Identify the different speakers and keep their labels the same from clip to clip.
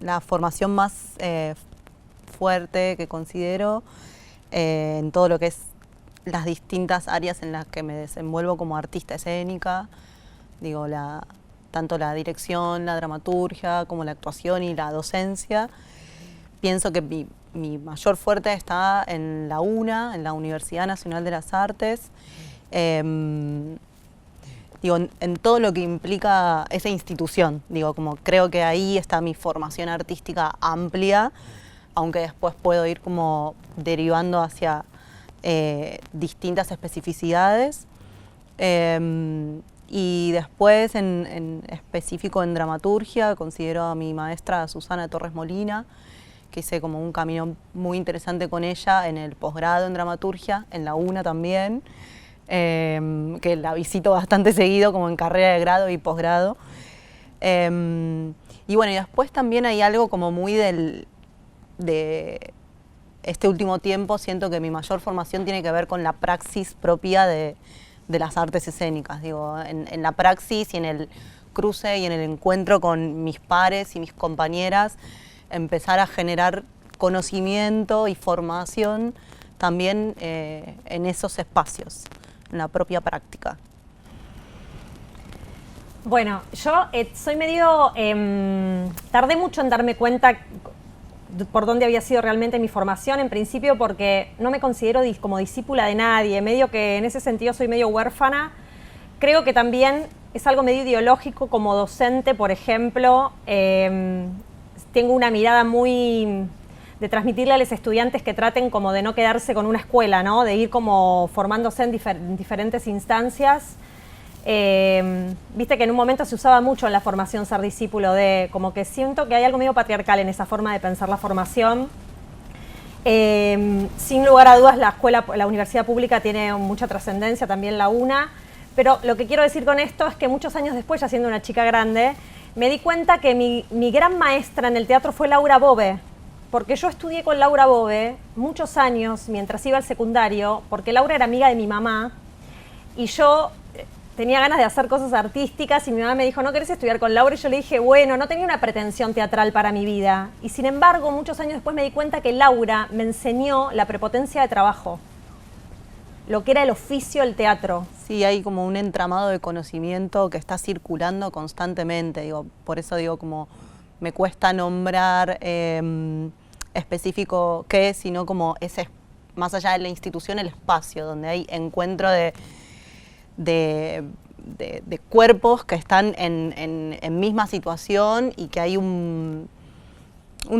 Speaker 1: la formación más fuerte que considero en todo lo que es las distintas áreas en las que me desenvuelvo como artista escénica. Digo, tanto la dirección, la dramaturgia, como la actuación y la docencia. Pienso que mi mayor fuerte está en la UNA, en la Universidad Nacional de las Artes. Digo, en todo lo que implica esa institución. Digo, como creo que ahí está mi formación artística amplia, aunque después puedo ir como derivando hacia distintas especificidades. Y después, en específico en dramaturgia, considero a mi maestra Susana Torres Molina, que hice como un camino muy interesante con ella en el posgrado en dramaturgia, en la UNA también, que la visito bastante seguido como en carrera de grado y posgrado. Y bueno, y después también hay algo como muy de este último tiempo, siento que mi mayor formación tiene que ver con la praxis propia de las artes escénicas. Digo, en la praxis y en el cruce y en el encuentro con mis pares y mis compañeras, empezar a generar conocimiento y formación también en esos espacios, en la propia práctica.
Speaker 2: Bueno, yo soy medio... tardé mucho en darme cuenta por dónde había sido realmente mi formación, en principio porque no me considero como discípula de nadie, medio que en ese sentido soy medio huérfana. Creo que también es algo medio ideológico como docente, por ejemplo. Tengo una mirada muy de transmitirle a los estudiantes que traten como de no quedarse con una escuela, ¿no? De ir como formándose en diferentes instancias. Viste que en un momento se usaba mucho en la formación ser discípulo de, como que siento que hay algo medio patriarcal en esa forma de pensar la formación. Sin lugar a dudas la universidad pública tiene mucha trascendencia, también la UNA, pero lo que quiero decir con esto es que muchos años después, ya siendo una chica grande, me di cuenta que mi gran maestra en el teatro fue Laura Bove, porque yo estudié con Laura Bove muchos años mientras iba al secundario, porque Laura era amiga de mi mamá y yo tenía ganas de hacer cosas artísticas y mi mamá me dijo, ¿no querés estudiar con Laura? Y yo le dije, bueno, no tenía una pretensión teatral para mi vida. Y sin embargo, muchos años después me di cuenta que Laura me enseñó la prepotencia de trabajo, lo que era el oficio del teatro.
Speaker 1: Sí, hay como un entramado de conocimiento que está circulando constantemente. Digo, por eso digo, como me cuesta nombrar específico qué, sino como ese, más allá de la institución, el espacio, donde hay encuentro de cuerpos que están en misma situación y que hay un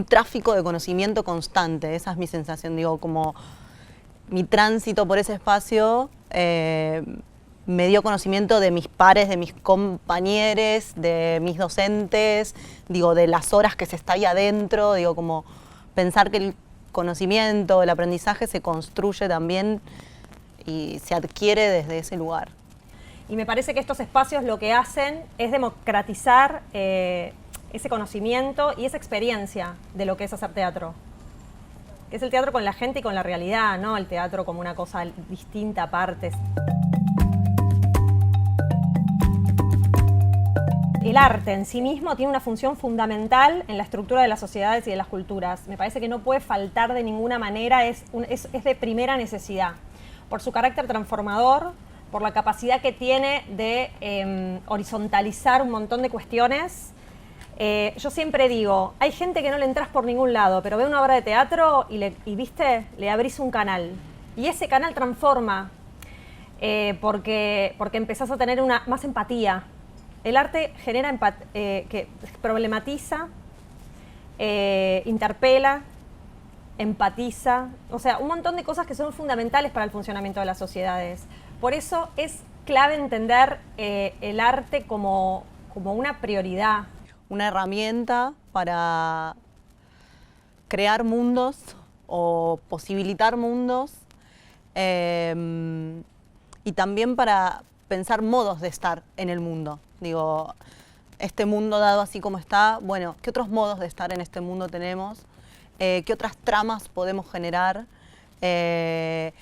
Speaker 1: tráfico de conocimiento constante. Esa es mi sensación, digo, como mi tránsito por ese espacio me dio conocimiento de mis pares, de mis compañeros, de mis docentes, digo, de las horas que se está ahí adentro, digo, como pensar que el conocimiento, el aprendizaje se construye también y se adquiere desde ese lugar.
Speaker 2: Y me parece que estos espacios lo que hacen es democratizar ese conocimiento y esa experiencia de lo que es hacer teatro. Que es el teatro con la gente y con la realidad, no el teatro como una cosa distinta aparte. El arte en sí mismo tiene una función fundamental en la estructura de las sociedades y de las culturas. Me parece que no puede faltar de ninguna manera, es de primera necesidad. Por su carácter transformador, por la capacidad que tiene de horizontalizar un montón de cuestiones. Yo siempre digo, hay gente que no le entras por ningún lado, pero ve una obra de teatro y viste, le abrís un canal. Y ese canal transforma, porque empezás a tener más empatía. El arte genera que problematiza, interpela, empatiza, o sea, un montón de cosas que son fundamentales para el funcionamiento de las sociedades. Por eso es clave entender el arte como una prioridad.
Speaker 1: Una herramienta para crear mundos o posibilitar mundos y también para pensar modos de estar en el mundo. Digo, este mundo dado así como está, bueno, ¿qué otros modos de estar en este mundo tenemos? ¿Qué otras tramas podemos generar? ¿Qué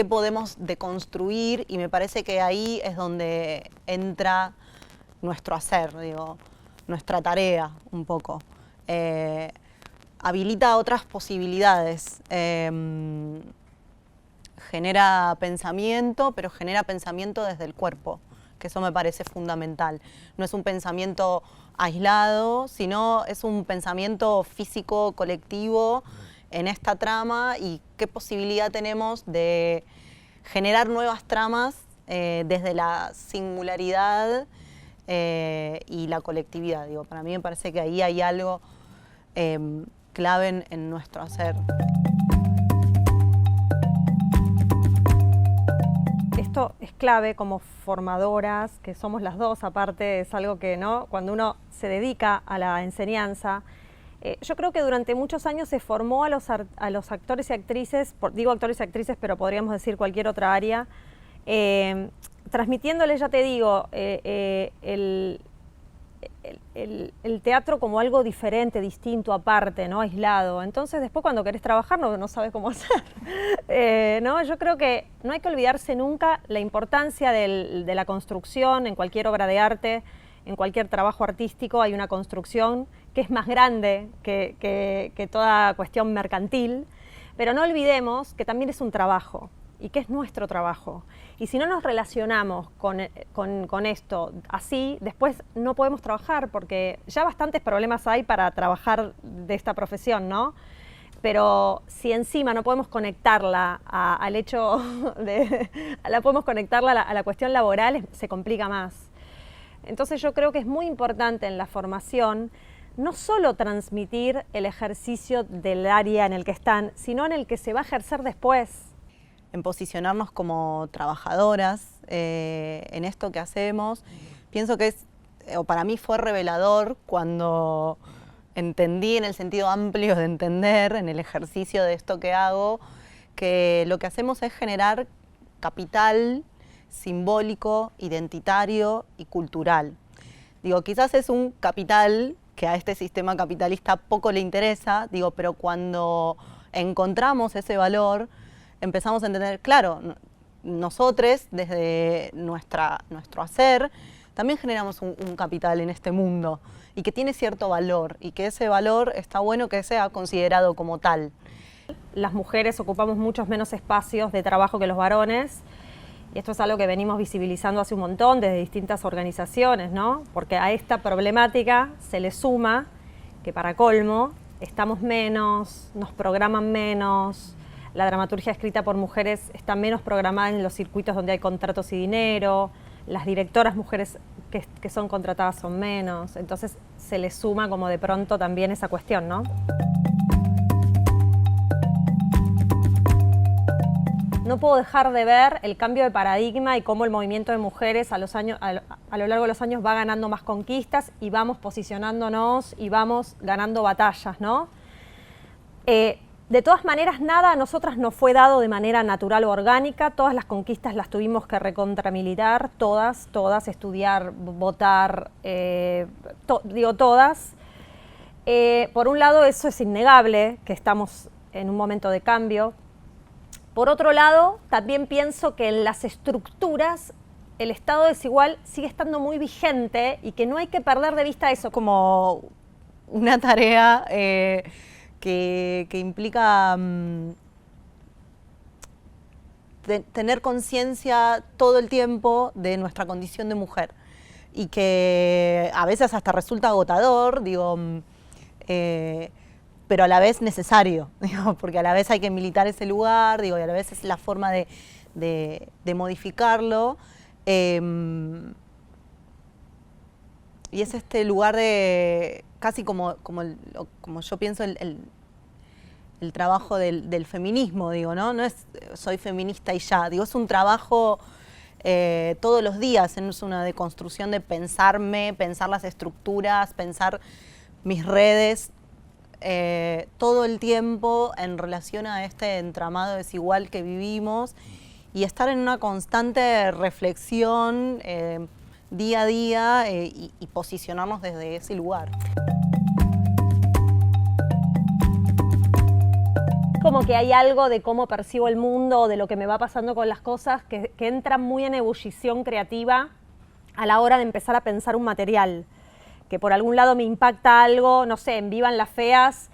Speaker 1: podemos deconstruir? Y me parece que ahí es donde entra nuestro hacer, digo. nuestra tarea un poco. Habilita otras posibilidades. Genera pensamiento, pero genera pensamiento desde el cuerpo, que eso me parece fundamental. No es un pensamiento aislado, sino es un pensamiento físico, colectivo en esta trama, y qué posibilidad tenemos de generar nuevas tramas desde la singularidad y la colectividad. Digo, para mí me parece que ahí hay algo clave en nuestro hacer.
Speaker 2: Esto es clave como formadoras, que somos las dos, aparte es algo que, ¿no?, cuando uno se dedica a la enseñanza, yo creo que durante muchos años se formó a los actores y actrices, digo actores y actrices, pero podríamos decir cualquier otra área, transmitiéndoles, ya te digo, el teatro como algo diferente, distinto, aparte, ¿no?, aislado. Entonces después cuando querés trabajar no sabes cómo hacer. ¿No? Yo creo que no hay que olvidarse nunca la importancia de la construcción en cualquier obra de arte, en cualquier trabajo artístico. Hay una construcción que es más grande que toda cuestión mercantil, pero no olvidemos que también es un trabajo y que es nuestro trabajo. Y si no nos relacionamos con esto así, después no podemos trabajar, porque ya bastantes problemas hay para trabajar de esta profesión, ¿no? Pero si encima no podemos conectarla al hecho podemos conectarla a la cuestión laboral, se complica más. Entonces yo creo que es muy importante en la formación no solo transmitir el ejercicio del área en el que están, sino en el que se va a ejercer después.
Speaker 1: En posicionarnos como trabajadoras en esto que hacemos, pienso que para mí fue revelador cuando entendí, en el sentido amplio de entender, en el ejercicio de esto que hago, que lo que hacemos es generar capital simbólico, identitario y cultural. Digo, quizás es un capital que a este sistema capitalista poco le interesa, digo, pero cuando encontramos ese valor, empezamos a entender, claro, nosotros desde nuestro hacer también generamos un capital en este mundo y que tiene cierto valor, y que ese valor está bueno que sea considerado como tal.
Speaker 2: Las mujeres ocupamos muchos menos espacios de trabajo que los varones, y esto es algo que venimos visibilizando hace un montón desde distintas organizaciones, ¿no? Porque a esta problemática se le suma que, para colmo, estamos menos, nos programan menos, la dramaturgia escrita por mujeres está menos programada en los circuitos donde hay contratos y dinero, las directoras mujeres que son contratadas son menos, entonces se le suma como de pronto también esa cuestión, ¿no? No puedo dejar de ver el cambio de paradigma y cómo el movimiento de mujeres a lo largo de los años va ganando más conquistas y vamos posicionándonos y vamos ganando batallas, ¿no? De todas maneras, nada a nosotras nos fue dado de manera natural o orgánica. Todas las conquistas las tuvimos que recontramilitar, todas, estudiar, votar, todas. Por un lado, eso es innegable, que estamos en un momento de cambio. Por otro lado, también pienso que en las estructuras el estado desigual sigue estando muy vigente y que no hay que perder de vista eso.
Speaker 1: Como una tarea que implica tener conciencia todo el tiempo de nuestra condición de mujer, y que a veces hasta resulta agotador, digo, pero a la vez necesario, digo, porque a la vez hay que militar ese lugar, digo, y a la vez es la forma de modificarlo. Y es este lugar de casi como yo pienso el trabajo del feminismo, digo, ¿no? No es soy feminista y ya, digo, es un trabajo todos los días, es una deconstrucción de pensarme, pensar las estructuras, pensar mis redes, todo el tiempo en relación a este entramado desigual que vivimos, y estar en una constante reflexión día a día y posicionarnos desde ese lugar.
Speaker 2: Como que hay algo de cómo percibo el mundo, de lo que me va pasando con las cosas, que entra muy en ebullición creativa a la hora de empezar a pensar un material. que por algún lado me impacta algo, no sé, en Vivan las Feas,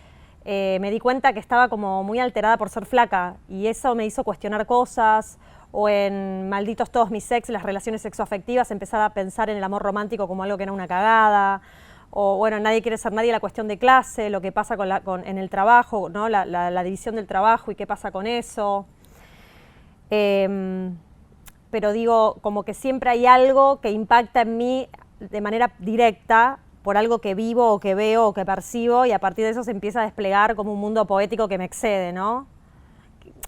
Speaker 2: me di cuenta que estaba como muy alterada por ser flaca y eso me hizo cuestionar cosas, o en Malditos todos mis ex, las relaciones sexoafectivas, empezar a pensar en el amor romántico como algo que era una cagada, o bueno, Nadie quiere ser nadie, la cuestión de clase, lo que pasa en el trabajo, ¿no? La división del trabajo y qué pasa con eso. Pero digo, como que siempre hay algo que impacta en mí de manera directa por algo que vivo o que veo o que percibo, y a partir de eso se empieza a desplegar como un mundo poético que me excede, ¿no?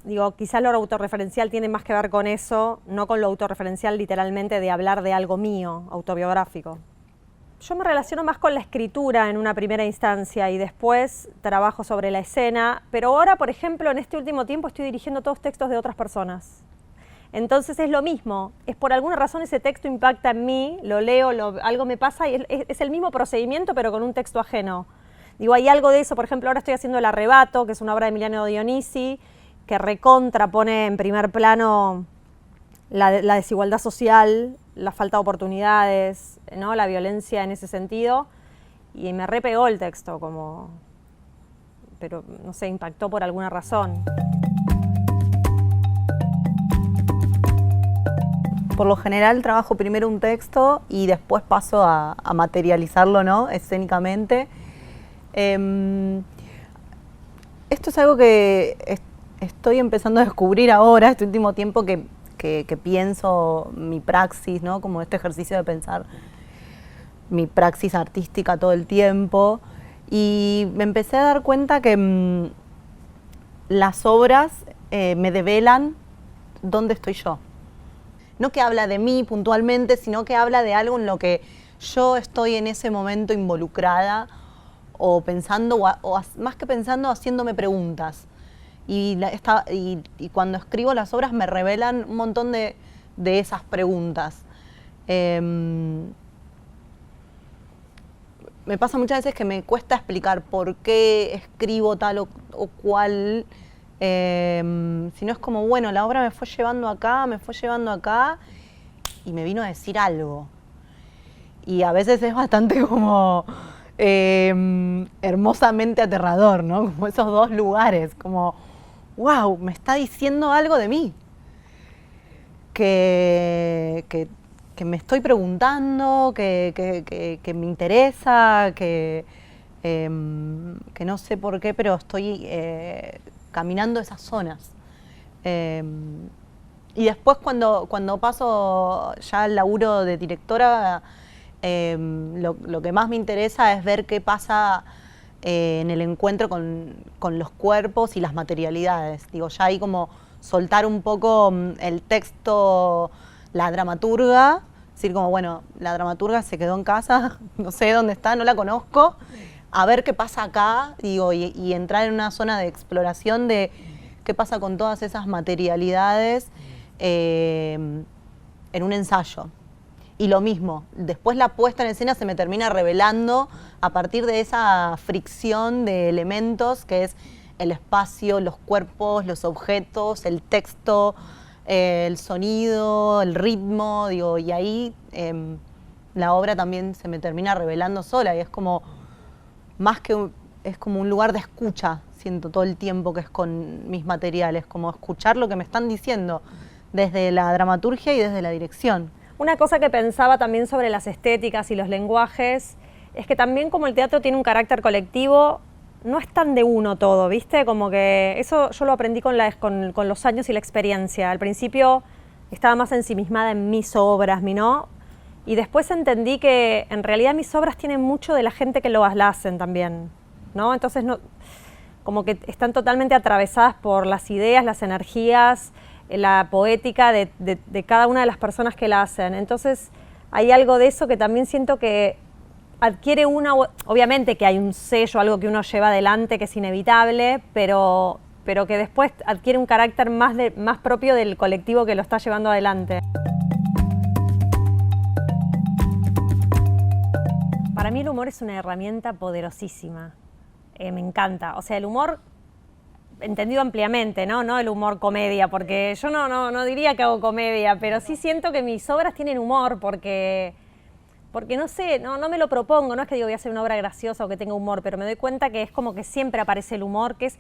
Speaker 2: Digo, quizás lo autorreferencial tiene más que ver con eso, no con lo autorreferencial literalmente de hablar de algo mío, autobiográfico. Yo me relaciono más con la escritura en una primera instancia y después trabajo sobre la escena, pero ahora, por ejemplo, en este último tiempo estoy dirigiendo todos textos de otras personas. Entonces es lo mismo, es por alguna razón ese texto impacta en mí, lo leo, algo me pasa y es el mismo procedimiento pero con un texto ajeno. Digo, hay algo de eso, por ejemplo, ahora estoy haciendo El Arrebato, que es una obra de Emiliano Dionisi, que recontra pone en primer plano la desigualdad social, la falta de oportunidades, ¿no? La violencia en ese sentido, y me repegó el texto, pero no sé, impactó por alguna razón.
Speaker 1: Por lo general trabajo primero un texto y después paso a materializarlo, ¿no? Escénicamente. Esto es algo que estoy empezando a descubrir ahora, este último tiempo que pienso mi praxis, ¿no? Como este ejercicio de pensar mi praxis artística todo el tiempo. Y me empecé a dar cuenta que las obras me develan dónde estoy yo. No que habla de mí puntualmente, sino que habla de algo en lo que yo estoy en ese momento involucrada o pensando, o más que pensando, haciéndome preguntas. Y cuando escribo las obras me revelan un montón de esas preguntas. Me pasa muchas veces que me cuesta explicar por qué escribo tal o cual. Si no es como, bueno, la obra me fue llevando acá y me vino a decir algo. Y a veces es bastante como hermosamente aterrador, ¿no? Como esos dos lugares, como, wow, me está diciendo algo de mí. Que me estoy preguntando, que me interesa, que no sé por qué, pero estoy caminando esas zonas. Y después cuando paso ya al laburo de directora, lo que más me interesa es ver qué pasa en el encuentro con los cuerpos y las materialidades. Digo, ya ahí como soltar un poco el texto, la dramaturga, decir como, bueno, la dramaturga se quedó en casa, no sé dónde está, no la conozco, a ver qué pasa acá, digo, y entrar en una zona de exploración de qué pasa con todas esas materialidades en un ensayo. Y lo mismo, después la puesta en escena se me termina revelando a partir de esa fricción de elementos que es el espacio, los cuerpos, los objetos, el texto, el sonido, el ritmo, digo, y ahí la obra también se me termina revelando sola y es como es como un lugar de escucha, siento todo el tiempo que es con mis materiales, como escuchar lo que me están diciendo desde la dramaturgia y desde la dirección.
Speaker 2: Una cosa que pensaba también sobre las estéticas y los lenguajes es que también como el teatro tiene un carácter colectivo, no es tan de uno todo, ¿viste? Como que eso yo lo aprendí con los años y la experiencia. Al principio estaba más ensimismada en mis obras, ¿no? Y después entendí que en realidad mis obras tienen mucho de la gente que las hacen también, ¿no? Entonces, como que están totalmente atravesadas por las ideas, las energías, la poética de cada una de las personas que la hacen. Entonces, hay algo de eso que también siento que adquiere obviamente que hay un sello, algo que uno lleva adelante que es inevitable, pero que después adquiere un carácter más propio del colectivo que lo está llevando adelante. Para mí el humor es una herramienta poderosísima, me encanta. O sea, el humor entendido ampliamente, no el humor comedia, porque yo no diría que hago comedia, pero sí siento que mis obras tienen humor porque Porque no sé, no me lo propongo, no es que digo voy a hacer una obra graciosa o que tenga humor, pero me doy cuenta que es como que siempre aparece el humor, que es,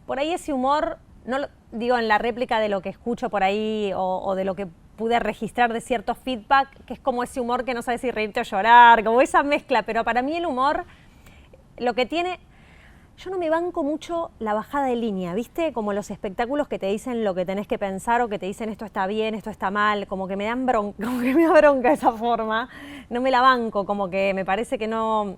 Speaker 2: por ahí ese humor, no lo, digo en la réplica de lo que escucho por ahí o de lo que pude registrar de cierto feedback, que es como ese humor que no sabes si reírte o llorar, como esa mezcla, pero para mí el humor, lo que tiene... Yo no me banco mucho la bajada de línea, ¿viste? Como los espectáculos que te dicen lo que tenés que pensar o que te dicen esto está bien, esto está mal, como que me dan bronca, como que me da bronca esa forma. No me la banco, como que me parece que no...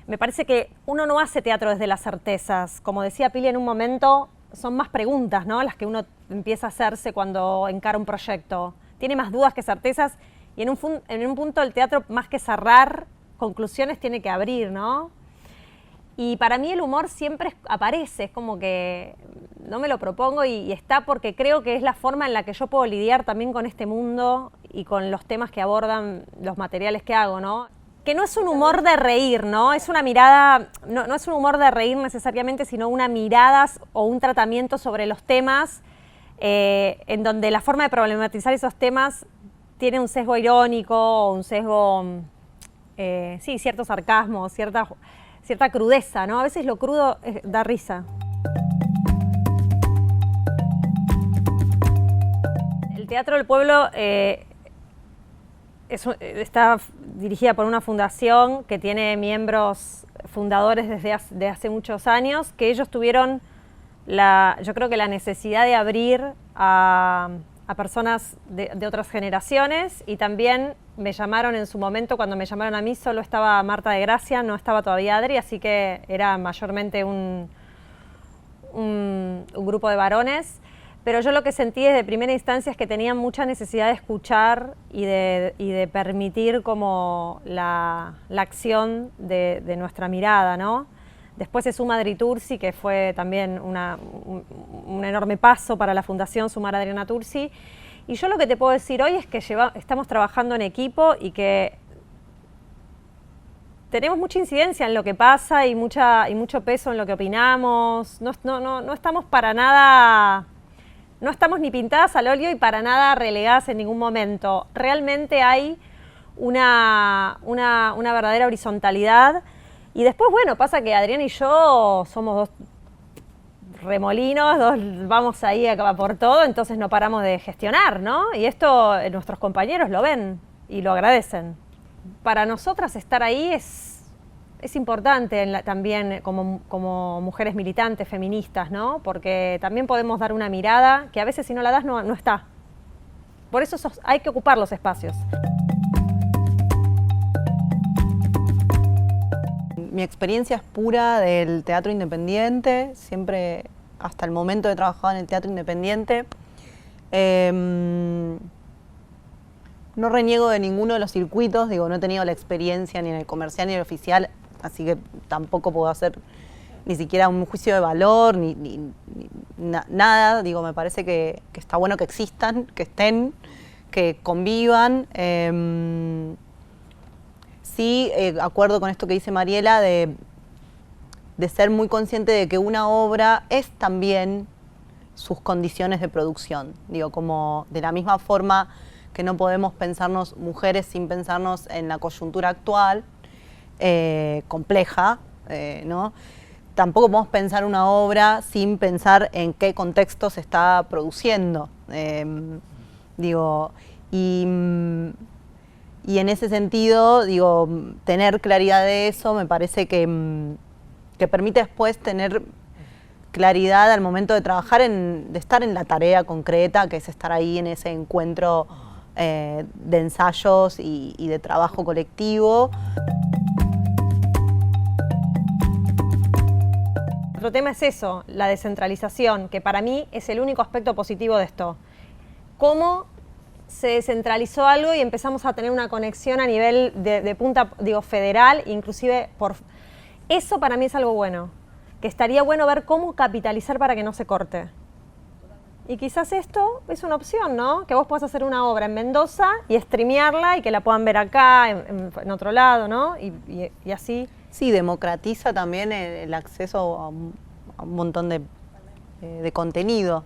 Speaker 2: Me parece que uno no hace teatro desde las certezas. Como decía Pili en un momento, son más preguntas, ¿no? Las que uno empieza a hacerse cuando encara un proyecto. Tiene más dudas que certezas y en un punto el teatro, más que cerrar conclusiones, tiene que abrir, ¿no? Y para mí el humor siempre aparece, es como que no me lo propongo y está porque creo que es la forma en la que yo puedo lidiar también con este mundo y con los temas que abordan los materiales que hago, ¿no? Que no es un humor de reír, ¿no? Es una mirada, no es un humor de reír necesariamente, sino una mirada o un tratamiento sobre los temas en donde la forma de problematizar esos temas tiene un sesgo irónico o un sesgo, sí, cierto sarcasmo, cierta crudeza, ¿no? A veces lo crudo da risa. El Teatro del Pueblo está dirigida por una fundación que tiene miembros fundadores desde hace muchos años, que ellos tuvieron, yo creo que la necesidad de abrir a personas de otras generaciones y también me llamaron en su momento, cuando me llamaron a mí solo estaba Marta de Gracia, no estaba todavía Adri, así que era mayormente un grupo de varones, pero yo lo que sentí desde primera instancia es que tenían mucha necesidad de escuchar y de permitir como la acción de nuestra mirada, ¿no? Después se suma Adri Tursi, que fue también un enorme paso para la fundación sumar a Adriana Tursi. Y yo lo que te puedo decir hoy es que estamos trabajando en equipo y que tenemos mucha incidencia en lo que pasa y mucho peso en lo que opinamos. No estamos para nada, no estamos ni pintadas al óleo y para nada relegadas en ningún momento. Realmente hay una verdadera horizontalidad. Y después, bueno, pasa que Adrián y yo somos dos remolinos, vamos ahí a por todo, entonces no paramos de gestionar, ¿no? Y esto nuestros compañeros lo ven y lo agradecen. Para nosotras estar ahí es importante también como mujeres militantes, feministas, ¿no? Porque también podemos dar una mirada que a veces si no la das no está. Por eso hay que ocupar los espacios.
Speaker 1: Mi experiencia es pura del teatro independiente, siempre hasta el momento he trabajado en el teatro independiente. No reniego de ninguno de los circuitos, digo, no he tenido la experiencia ni en el comercial ni en el oficial, así que tampoco puedo hacer ni siquiera un juicio de valor, nada. Digo, me parece que está bueno que existan, que estén, que convivan. Sí, acuerdo con esto que dice Mariela de ser muy consciente de que una obra es también sus condiciones de producción. Digo, como de la misma forma que no podemos pensarnos mujeres sin pensarnos en la coyuntura actual, compleja, ¿no? Tampoco podemos pensar una obra sin pensar en qué contexto se está produciendo. Digo, y en ese sentido, digo, tener claridad de eso me parece que permite después tener claridad al momento de trabajar, de estar en la tarea concreta, que es estar ahí en ese encuentro de ensayos y de trabajo colectivo.
Speaker 2: Otro tema es eso, la descentralización, que para mí es el único aspecto positivo de esto. ¿Cómo se descentralizó algo y empezamos a tener una conexión a nivel de punta, digo, federal, inclusive eso para mí es algo bueno, que estaría bueno ver cómo capitalizar para que no se corte. Y quizás esto es una opción, ¿no? Que vos puedas hacer una obra en Mendoza y streamearla y que la puedan ver acá, en otro lado, ¿no? Y así.
Speaker 1: Sí, democratiza también el acceso a un montón de contenido.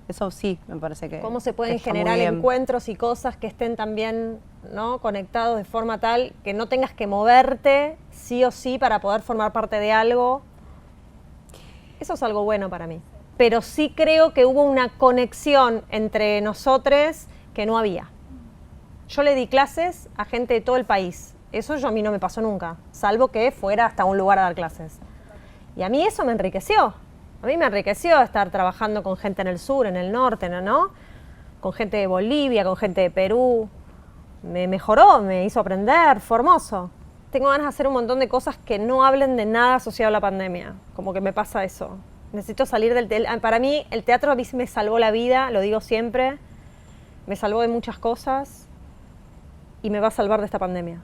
Speaker 1: Eso sí, me parece que...
Speaker 2: ¿Cómo se pueden generar encuentros y cosas que estén también ¿no? Conectados de forma tal que no tengas que moverte sí o sí para poder formar parte de algo. Eso es algo bueno para mí. Pero sí creo que hubo una conexión entre nosotros que no había. Yo le di clases a gente de todo el país. Eso a mí no me pasó nunca, salvo que fuera hasta un lugar a dar clases. Y a mí eso me enriqueció. A mí me enriqueció estar trabajando con gente en el sur, en el norte, ¿no? Con gente de Bolivia, con gente de Perú. Me mejoró, me hizo aprender, fue hermoso. Tengo ganas de hacer un montón de cosas que no hablen de nada asociado a la pandemia. Como que me pasa eso. Necesito salir del teatro. Para mí, el teatro a mí me salvó la vida, lo digo siempre. Me salvó de muchas cosas y me va a salvar de esta pandemia.